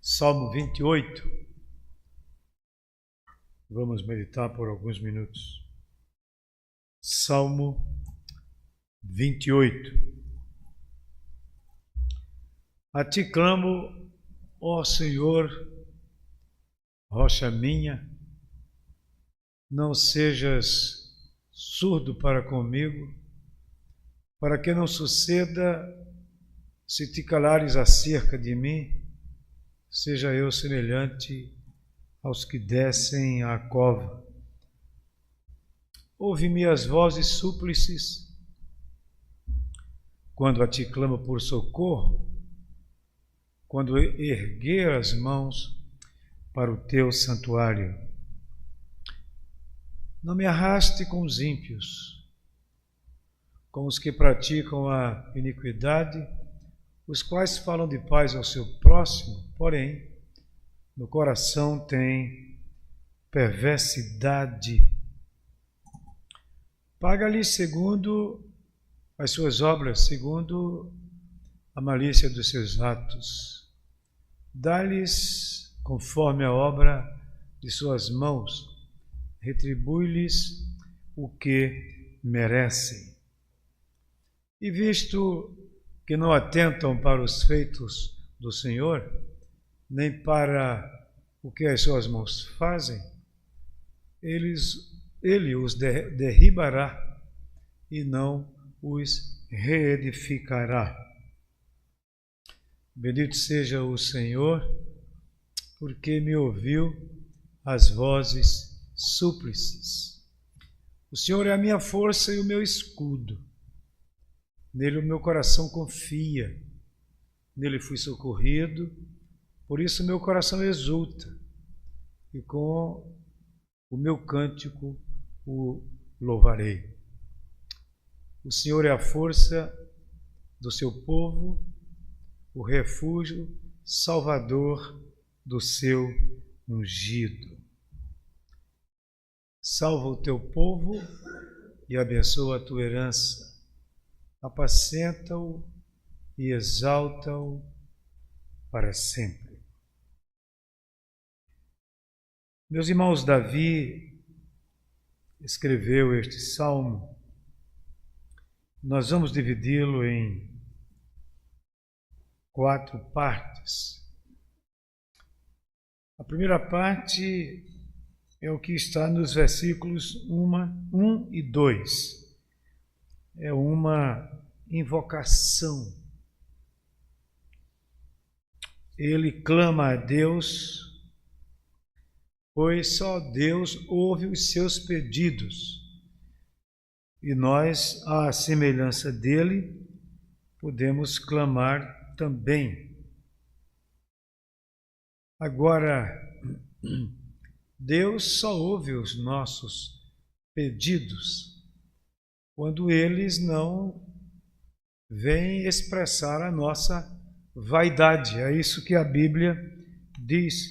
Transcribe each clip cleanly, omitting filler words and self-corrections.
Salmo 28. Vamos meditar por alguns minutos. Salmo 28. A ti clamo, ó Senhor, rocha minha, não sejas surdo para comigo, para que não suceda, se te calares acerca de mim, seja eu semelhante aos que descem à cova. Ouve minhas vozes súplices, quando a ti clamo por socorro, quando erguer as mãos para o teu santuário. Não me arraste com os ímpios, com os que praticam a iniquidade, os quais falam de paz ao seu próximo, porém, no coração tem perversidade. Paga-lhes segundo as suas obras, segundo a malícia dos seus atos. Dá-lhes conforme a obra de suas mãos, retribui-lhes o que merecem. E visto que não atentam para os feitos do Senhor, nem para o que as suas mãos fazem, ele os derribará e não os reedificará. Bendito seja o Senhor, porque me ouviu as vozes súplices. O Senhor é a minha força e o meu escudo. Nele o meu coração confia, nele fui socorrido, por isso meu coração exulta, e com o meu cântico o louvarei. O Senhor é a força do seu povo, o refúgio salvador do seu ungido. Salva o teu povo e abençoa a tua herança. Apacenta-o e exalta-o para sempre. Meus irmãos, Davi escreveu este salmo. Nós vamos dividi-lo em 4 partes. A primeira parte é o que está nos versículos 1 e 2. É uma invocação. Ele clama a Deus, pois só Deus ouve os seus pedidos. E nós, à semelhança dele, podemos clamar também. Agora, Deus só ouve os nossos pedidos quando eles não vêm expressar a nossa vaidade. É isso que a Bíblia diz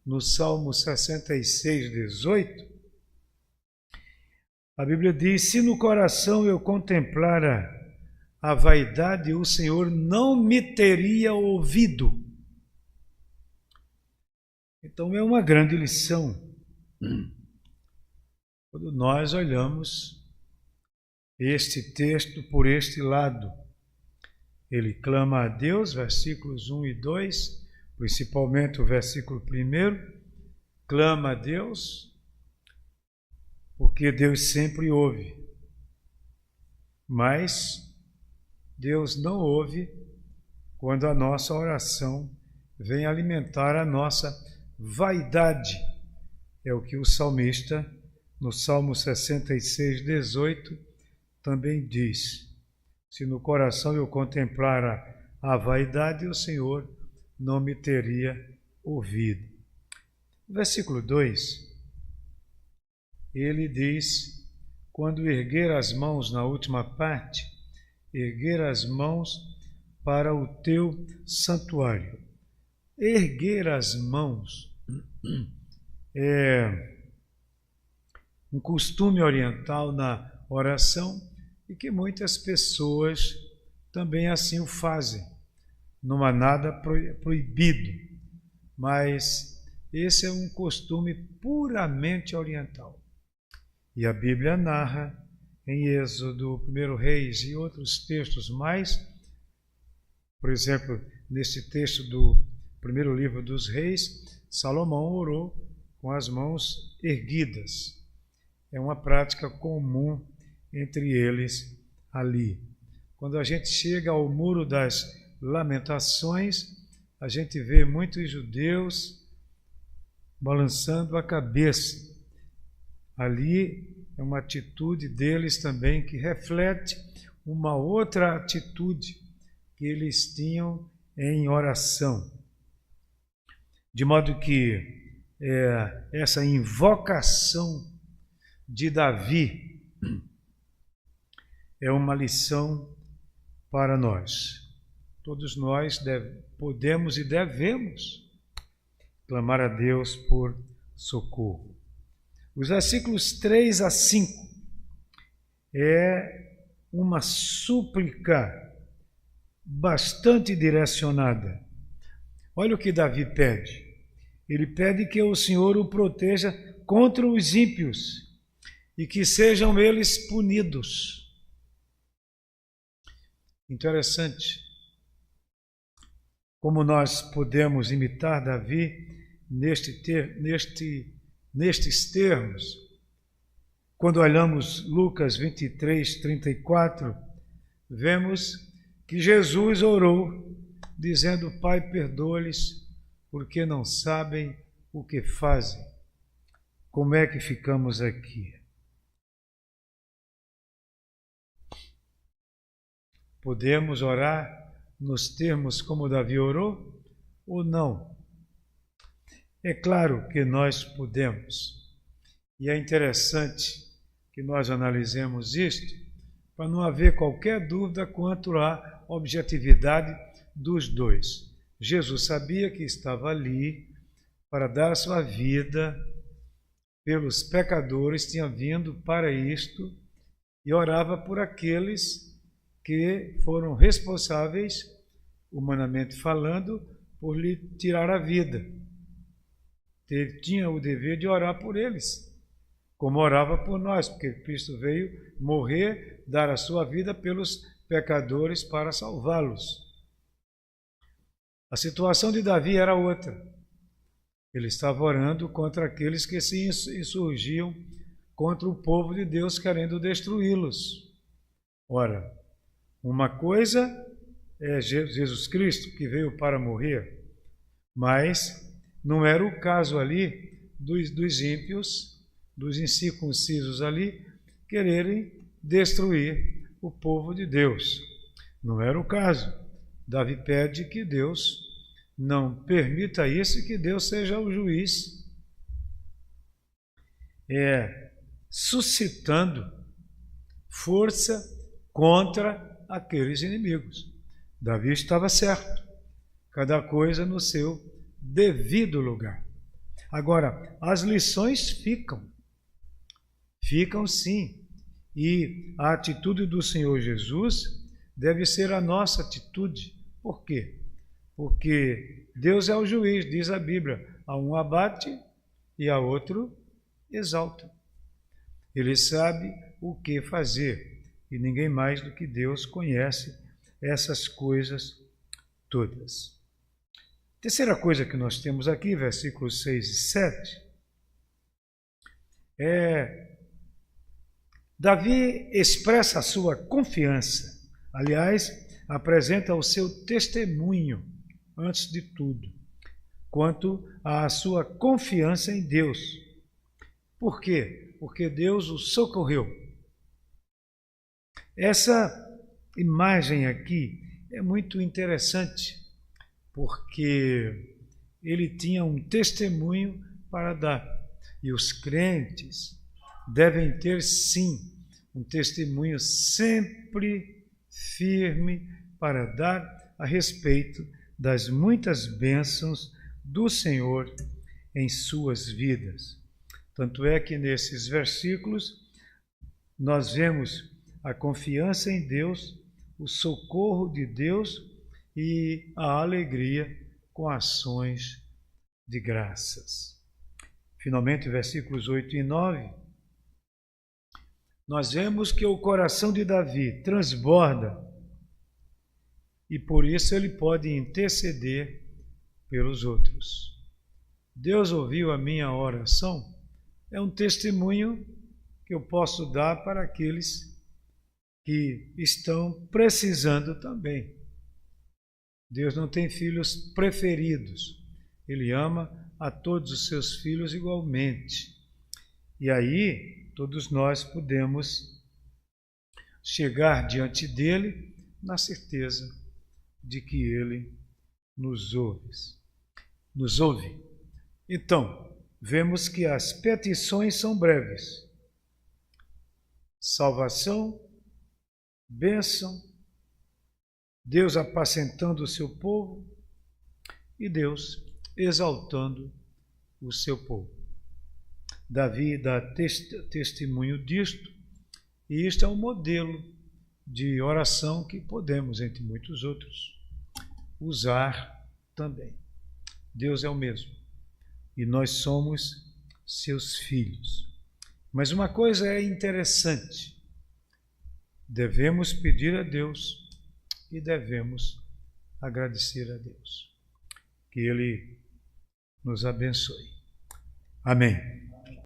no Salmo 66, 18. A Bíblia diz: se no coração eu contemplara a vaidade, o Senhor não me teria ouvido. Então é uma grande lição quando nós olhamos este texto por este lado. Ele clama a Deus, versículos 1 e 2, principalmente o versículo 1, clama a Deus, porque Deus sempre ouve. Mas Deus não ouve quando a nossa oração vem alimentar a nossa vaidade. É o que o salmista, no Salmo 66, 18, também diz: se no coração eu contemplara a vaidade, o Senhor não me teria ouvido. Versículo 2, ele diz, quando erguer as mãos, na última parte, erguer as mãos para o teu santuário. Erguer as mãos é um costume oriental na oração, e que muitas pessoas também assim o fazem. Não há nada proibido. mas esse é um costume puramente oriental. E a Bíblia narra em Êxodo, 1 Reis e outros textos mais, por exemplo, nesse texto do primeiro livro dos Reis, Salomão orou com as mãos erguidas. É uma prática comum entre eles ali. Quando a gente chega ao Muro das Lamentações, a gente vê muitos judeus balançando a cabeça. Ali é uma atitude deles também que reflete uma outra atitude que eles tinham em oração. De modo que essa invocação de Davi é uma lição para nós. Todos nós podemos e devemos clamar a Deus por socorro. Os versículos 3 a 5 é uma súplica bastante direcionada. Olha o que Davi pede. Ele pede que o Senhor o proteja contra os ímpios e que sejam eles punidos. Interessante como nós podemos imitar Davi nestes termos. Quando olhamos Lucas 23, 34, vemos que Jesus orou, dizendo: Pai, perdoa-lhes, porque não sabem o que fazem. Como é que ficamos aqui? Podemos orar nos termos como Davi orou ou não? É claro que nós podemos. E é interessante que nós analisemos isto para não haver qualquer dúvida quanto à objetividade dos dois. Jesus sabia que estava ali para dar sua vida pelos pecadores, tinha vindo para isto e orava por aqueles que foram responsáveis, humanamente falando, por lhe tirar a vida. Ele tinha o dever de orar por eles, como orava por nós, porque Cristo veio morrer, dar a sua vida pelos pecadores para salvá-los. A situação de Davi era outra. Ele estava orando contra aqueles que se insurgiam contra o povo de Deus, querendo destruí-los. Ora, uma coisa é Jesus Cristo, que veio para morrer, mas não era o caso ali dos ímpios, dos incircuncisos ali, quererem destruir o povo de Deus. Não era o caso. Davi pede que Deus não permita isso e que Deus seja o juiz, suscitando força contra aqueles inimigos. Davi estava certo, cada coisa no seu devido lugar. Agora, as lições ficam sim, e a atitude do Senhor Jesus deve ser a nossa atitude. Por quê? Porque Deus é o juiz, diz a Bíblia, a um abate e a outro exalta. Ele sabe o que fazer. E ninguém mais do que Deus conhece essas coisas todas. Terceira coisa que nós temos aqui, versículos 6 e 7, Davi expressa a sua confiança. Aliás, apresenta o seu testemunho, antes de tudo, quanto à sua confiança em Deus. Por quê? Porque Deus o socorreu. Essa imagem aqui é muito interessante, porque ele tinha um testemunho para dar. E os crentes devem ter, sim, um testemunho sempre firme para dar a respeito das muitas bênçãos do Senhor em suas vidas. Tanto é que nesses versículos nós vemos a confiança em Deus, o socorro de Deus e a alegria com ações de graças. Finalmente, versículos 8 e 9, nós vemos que o coração de Davi transborda e por isso ele pode interceder pelos outros. Deus ouviu a minha oração é um testemunho que eu posso dar para aqueles que estão precisando também. Deus não tem filhos preferidos. Ele ama a todos os seus filhos igualmente. E aí, todos nós podemos chegar diante dele na certeza de que ele nos ouve. Então, vemos que as petições são breves. Salvação, bênção, Deus apacentando o seu povo e Deus exaltando o seu povo. Davi dá testemunho disto, e isto é um modelo de oração que podemos, entre muitos outros, usar também. Deus é o mesmo e nós somos seus filhos. Mas uma coisa é interessante: devemos pedir a Deus e devemos agradecer a Deus. Que Ele nos abençoe. Amém.